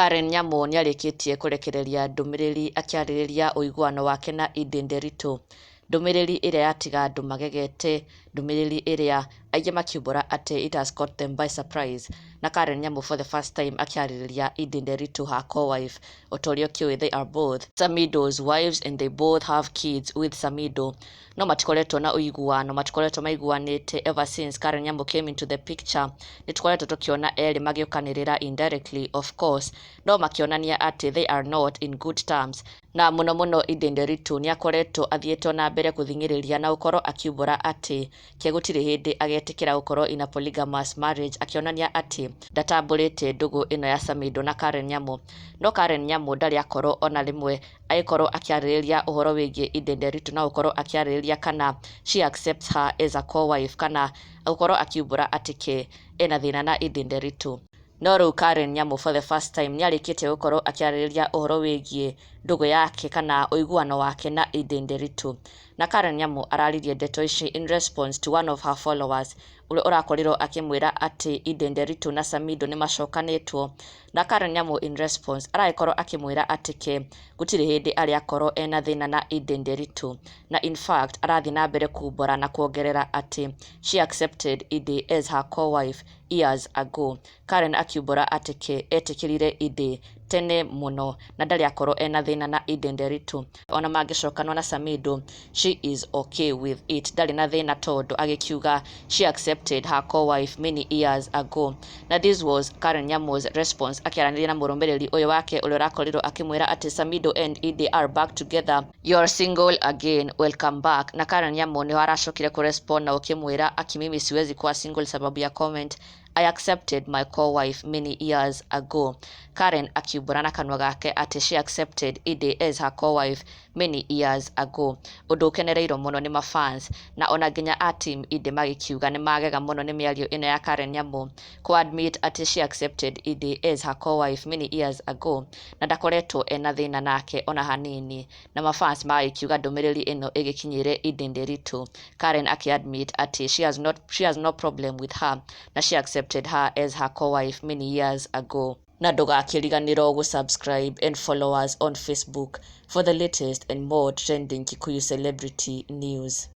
Karen Nyamu nĩarĩkĩtie kũrekereria ndũmĩrĩri akĩarĩrĩria ũiguano wake na Ndûmîrîri. Ndũmĩrĩri ĩrĩa yatiga andũ magegete, ndũmĩrĩri ĩrĩa aingĩ makiumbũra atĩ it has caught them by surprise. Na Karen Nyamu for the first time akĩarĩrĩria Ndûmîrîri, her co-wife. Otorĩa ũkĩũĩ, they are both Samidoh's wives and they both have kids with Samidoh. No matikoretwo na ũiguano, matikoretwo maiguanĩte ever since Karen Nyamu came into the picture. Nĩtũkoretwo tũkĩona erĩ magĩũkanĩrĩra indirectly of course, no makĩonania atĩ they are not in good terms. Na mũno mũno Ndûmîrîri nĩakoretwo athiĩtwo na mbere gũthing'ĩrĩria na gũkorwo akiumbũra atĩ ke gũtirĩ hĩndĩ agetĩkĩra gũkorwo in a polygamous marriage, akĩonania atĩ ndatambũrĩte ndũgũ ĩno ya Samidoh na Karen Nyamu. No Karen Nyamu ndarĩ akorwo ona rĩmwe agĩkorwo akĩarĩrĩria ũhoro wĩgiĩ Ndûmîrîri na gũkorwo akĩarĩrĩria kana she accepts her as a co-wife, kana gũkorwo akiumbũra atĩ ke ena thĩna na Ndûmîrîri. No rĩu Karen Nyamu for the first time nĩarĩkĩtie gũkorwo akĩarĩrĩria ũhoro wĩgiĩ ndũgũ yake kana ũiguano wake na Ndûmîrîri. Na Karen Nyamu araririe ndeto ici in response to one of her followers ũrĩa ũrakorirwo akĩmwĩra atĩ Ndûmîrîri na Samidoh nĩmacokanĩtwo. Na Karen Nyamu in response aragĩkorwo akĩmwĩra atĩ ke gũtirĩ hĩndĩ arĩ akorwo ena thĩna na Ndûmîrîri. Na in fact arathiĩ na mbere kuumbũra na kuongerera atĩ she accepted Ndê as her co-wife years ago. Karen akiumbũra atĩ ke etĩkĩrire Ndê tene mũno na ndarĩ akorwo ena thĩna na Ndûmîrîri. Ona mangĩcokanwo na Samidoh, she is okay with it. Ndarĩ na thĩna tondũ agĩkiuga she accepted her co-wife many years ago. Na this was Karen Nyamu's response akĩaranĩria na mũrũmĩrĩri ũyũ wake ũrĩa ũrakorirwo akĩmwĩra atĩ Samidoh and Ndê are back together. You're single again, welcome back. Na Karen Nyamu nĩho aracokire kũrespond na ũkĩmwĩra mimi siwezi kuwa single sababu ya comment. I accepted my co-wife many years ago. Karen akiumbũra na kanua gake atĩ she accepted Ndê as her co-wife many years ago. Ũndũ ũkenereirwo mũno nĩ mafans, na ona nginya a team Ndê magĩkiuga nĩ magega mũno nĩ mĩario ĩno ya Karen Nyamu admit atĩ she accepted Ndê as her co-wife many years ago na ndakoretwo ena thĩna nake ona hanini. Na mafans magĩkiuga ndũmĩrĩri ĩno ĩgĩkinyĩre Ndûmîrîri. Karen akĩ-admit atĩ she has no problem with her na she accepted her as her co-wife many years ago. Na ndũgakĩriganĩrwo gũsubscribe and follow us on Facebook for the latest and more trending Kikuyu celebrity news.